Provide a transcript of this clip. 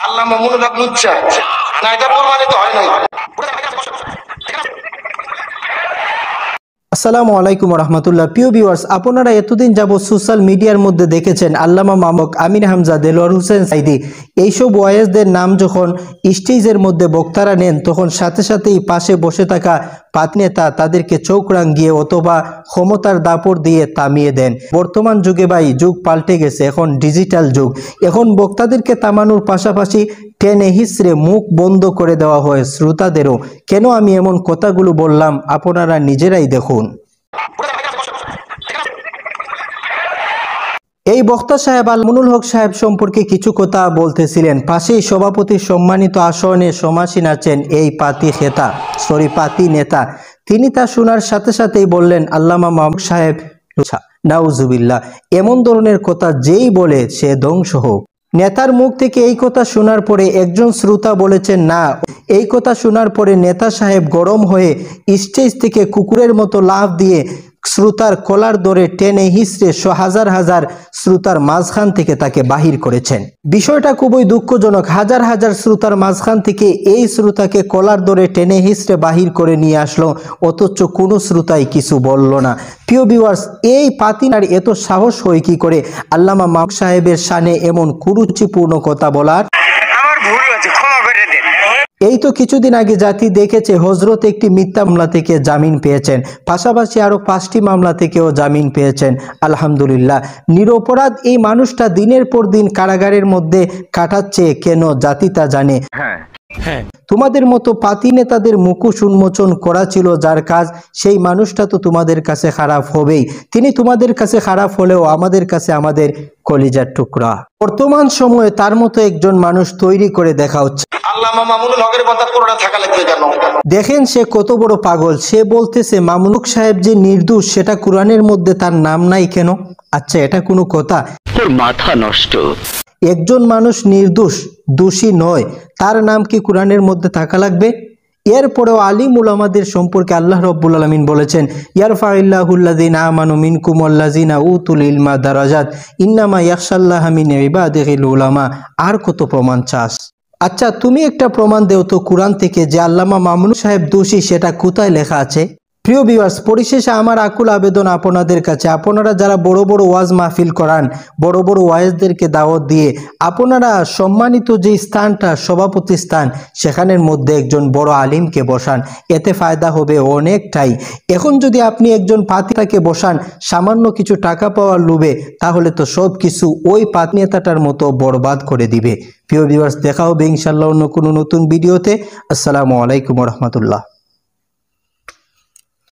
আল্লাহ মামুনুল হক লুচ্চা না, এটা প্রমাণিত হয় নাই। আসসালামু আলাইকুম রহমতুল্লাহ। প্রিয় ভিউয়ার্স, আপনারা এতদিন যাবত সোশ্যাল মিডিয়ার মধ্যে দেখেছেন আল্লামা মামুক, আমির হামজা, দেলোয়ার হোসেন সাইদি এইসব ওয়াইজদের নাম যখন স্টেজের মধ্যে বক্তারা নেন তখন সাথে সাথেই পাশে বসে থাকা পাতনেতা তাদেরকে চোখ রাঙিয়ে অথবা ক্ষমতার দাপট দিয়ে থামিয়ে দেন। বর্তমান যুগে ভাই যুগ পাল্টে গেছে, এখন ডিজিটাল যুগ। এখন বক্তাদেরকে থামানোর পাশাপাশি টেনে হিসড়ে মুখ বন্ধ করে দেওয়া হয় শ্রোতাদেরও। কেন আমি এমন কথাগুলো বললাম আপনারা নিজেরাই দেখুন। এই বক্তা সাহেব আলমুনুল হক সাহেব সম্পর্কে কিছু কথা বলতেছিলেন। পাশেই সভাপতির সম্মানিত আসনে সমাসীন আছেন এই পাতি নেতা। তিনি তা শোনার সাথে সাথেই বললেন, আল্লামা মামুক সাহেব নাউজুবিল্লাহ, এমন ধরনের কথা যেই বলে সে ধ্বংস হোক। নেতার মুখ থেকে এই কথা শোনার পরে একজন শ্রোতা বলেছেন, না, এই কথা শোনার পরে নেতা সাহেব গরম হয়ে স্টেজ থেকে কুকুরের মতো লাফ দিয়ে শ্রোতার কলার ধরে টেনে হিসড়ে হাজার হাজার শ্রোতার মাঝখান থেকে তাকে বাহির করেছেন। বিষয়টা খুবই দুঃখজনক। হাজার হাজার শ্রোতার মাঝখান থেকে এই শ্রোতাকে কলার ধরে টেনে হিসড়ে বাহির করে নিয়ে আসলো, অথচ কোনো শ্রোতাই কিছু বলল না। প্রিয় ভিউয়ার্স, এই পাতিনার এত সাহস হয় কি করে আল্লামা মামুক সাহেবের শানে এমন কুরুচিপূর্ণ কথা বলার? আমার ভুল হয়েছে, ক্ষমা করে দেন। এই তো কিছুদিন আগে জাতি দেখেছে হজরত একটি মিথ্যা মামলা থেকে জামিন পেয়েছেন, পাশাপাশি আরো 5টি মামলা থেকেও জামিন পেয়েছেন। আলহামদুলিল্লাহ। নিরপরাধ এই মানুষটা দিনের পর দিন কারাগারের মধ্যে কাটাচ্ছে কেন জাতি তা জানে। তোমাদের মতো পাতি নেতাদের মুখোশ উন্মোচন করা ছিল যার কাজ, সেই মানুষটা তো তোমাদের কাছে খারাপ হবেই। তিনি তোমাদের কাছে খারাপ হলেও আমাদের কাছে আমাদের কলিজার টুকরা। বর্তমান সময়ে তার মতো একজন মানুষ তৈরি করে দেখা হচ্ছে। আল্লামা মামুনুল হকের কথা পুরোটা থাকা লাগবে কেন? দেখেন সে কত বড় পাগল। সে বলতেছে মামুনুক সাহেব যে নির্দোষ সেটা কোরআনের মধ্যে তার নাম নাই কেন? আচ্ছা, এটা কোনো কথা? তোর মাথা নষ্ট। একজন মানুষ নির্দোষ, দোষী নয়, তার নাম কি কোরআনের মধ্যে থাকা লাগবে? এরপরেও আলিম উলামাদের সম্পর্কে আল্লাহ রাব্বুল আলামিন বলেছেন, ইয়ারফাইল্লাহুল্লাযিনা আমানু মিনকুম ওয়াল্লাযিনা উতুল ইলমা দারাজাত ইন্নামা ইয়াখশাল্লাহা মিন ইবাদিহিল উলামা। আর কত প্রমাণ চাস? আচ্ছা, তুমি একটা প্রমাণ দেও তো কোরআন থেকে যে আল্লামা মামুনুল সাহেব দোষী, সেটা কোথায় লেখা আছে? প্রিয় ভিউয়ার্স, পরিশেষে আমার আকুল আবেদন আপনাদের কাছে, আপনারা যারা বড় বড় ওয়াজ মাহফিল করান, বড় বড় ওয়াইজদেরকে দাওয়াত দিয়ে আপনারা সম্মানিত যে স্থানটা সভাপতি স্থান, সেখানের মধ্যে একজন বড় আলিমকে বসান, এতে ফায়দা হবে অনেকটাই। এখন যদি আপনি একজন পাতিটাকে বসান সামান্য কিছু টাকা পাওয়ার লোভে, তাহলে তো সব কিছু ওই পাতি নেতাটার মতো বরবাদ করে দিবে। প্রিয় ভিউয়ার্স, দেখা হবে ইনশাআল্লাহ অন্য কোনো নতুন ভিডিওতে। আসসালামু আলাইকুম রহমতুল্লাহ।